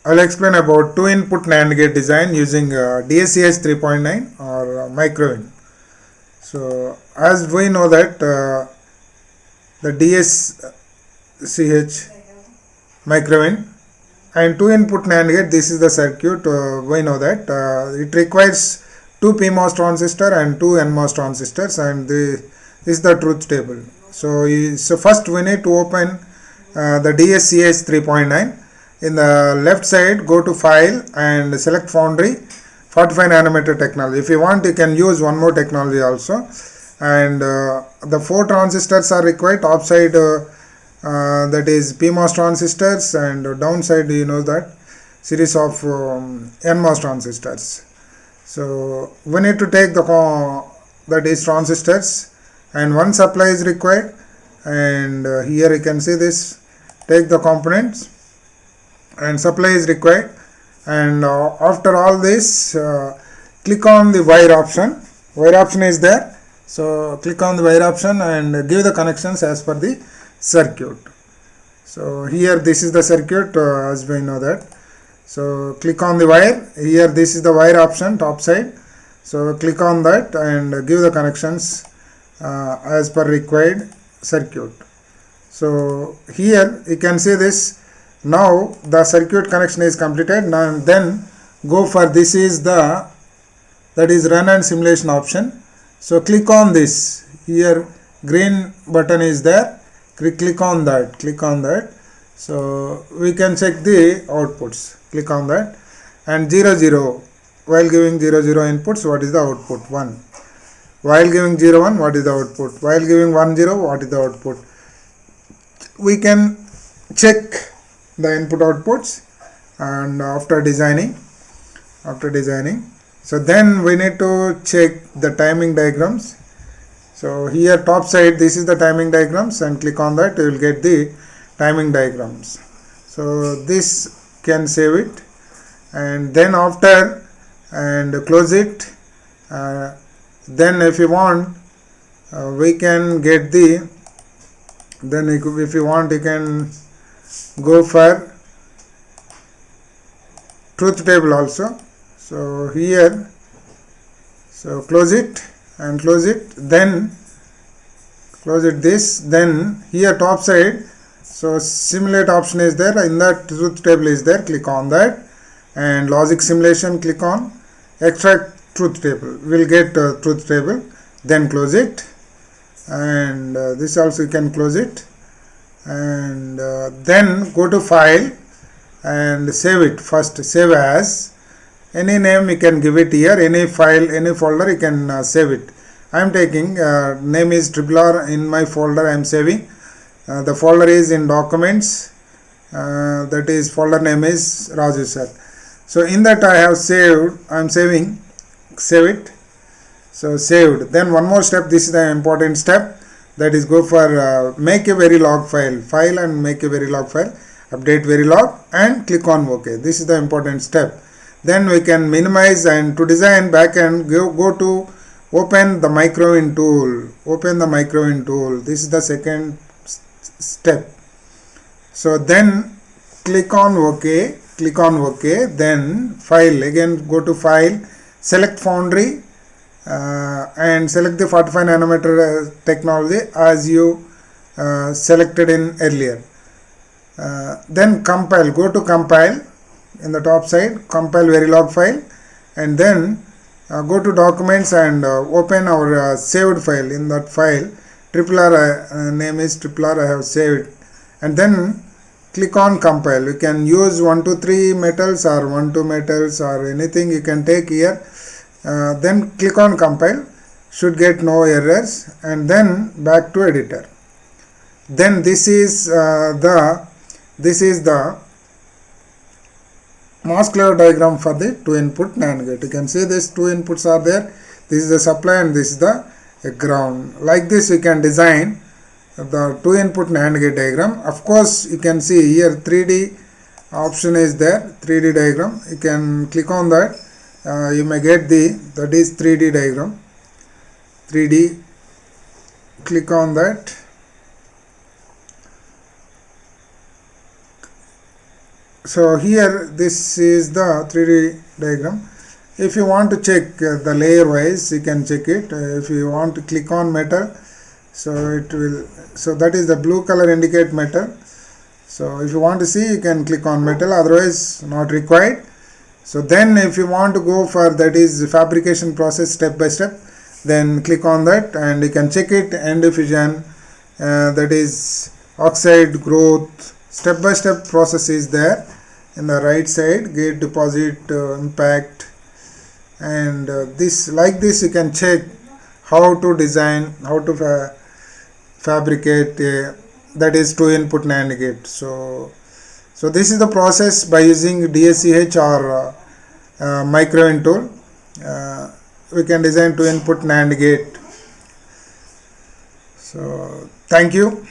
I'll explain about 2-input NAND gate design using DSCH 3.9 or Microwind. So as we know that the DSCH Microwind and 2-input NAND gate, this is the circuit. We know that it requires 2 PMOS transistor and 2 NMOS transistors, and this is the truth table. So first we need to open the DSCH 3.9. In the left side, go to file and select foundry 45 nanometer technology. If you want, you can use one more technology also. And the 4 transistors are required. Top side that is PMOS transistors, and downside you know that series of NMOS transistors. So we need to take that is transistors, and one supply is required. And here you can see this. Take the components and supply is required, and after all this click on the wire option. Wire option is there, so click on the wire option and give the connections as per the circuit. So here this is the circuit, as we know that. So click on the wire. Here this is the wire option, top side. So click on that and give the connections as per required circuit. So here you can see this. Now the circuit connection is completed. Now then go for this is that is run and simulation option. So click on this. Here green button is there. Click on that. So we can check the outputs. Click on that, and 0 0. While giving 0 0 inputs, what is the output? 1. While giving 0 1, what is the output? While giving 1 0, what is the output? We can check the input outputs, and after designing, so then we need to check the timing diagrams. So here top side, this is the timing diagrams, and click on that, you will get the timing diagrams. So this can save it, and then after and close it. Then if you want, we can get the, then if you want, you can go for truth table also. So here, so close it and close it, then close it this, then here top side, so simulate option is there, in that truth table is there, click on that, and logic simulation, click on extract truth table, we'll get truth table, then close it, and this also you can close it, and then go to file and save it. First save as, any name you can give it here, any file, any folder you can save it. I am taking name is RRR. In my folder I am saving. The folder is in documents, that is folder name is Raju sir. So in that I have saved, I am saving, save it. So saved. Then one more step, this is the important step, that is go for make a Verilog file and make a Verilog file, update Verilog and click on OK. This is the important step. Then we can minimize, and to design backend, go to open the Microwind tool. This is the second step. So then click on OK, then file, again go to file, select foundry, and select the 45 nanometer technology as you selected in earlier. Then compile, go to compile in the top side, compile Verilog file, and then go to documents and open our saved file. In that file, RRR, name is RRR, I have saved, and then click on compile. You can use 1 2 3 metals or 1 2 metals or anything you can take here. Then click on compile, should get no errors, and then back to editor. Then this is the mask layer diagram for the 2-input NAND gate. You can see these 2 inputs are there. This is the supply and this is the ground. Like this we can design the 2-input NAND gate diagram. Of course you can see here 3D option is there, 3D diagram. You can click on that. You may get that is 3D diagram. 3D, click on that. so here this is the 3D diagram. If you want to check the layer wise, you can check it. If you want to click on metal, so it will, so that is the blue color indicate metal. So if you want to see, you can click on metal, otherwise not required. So then if you want to go for that is fabrication process step by step, then click on that and you can check it. End diffusion, that is oxide growth, step by step process is there in the right side. Gate deposit, impact, and this, like this you can check how to design, how to fabricate that is 2 input NAND gate. So this is the process by using DSCH or Microwind tool. We can design 2 input NAND gate. So thank you.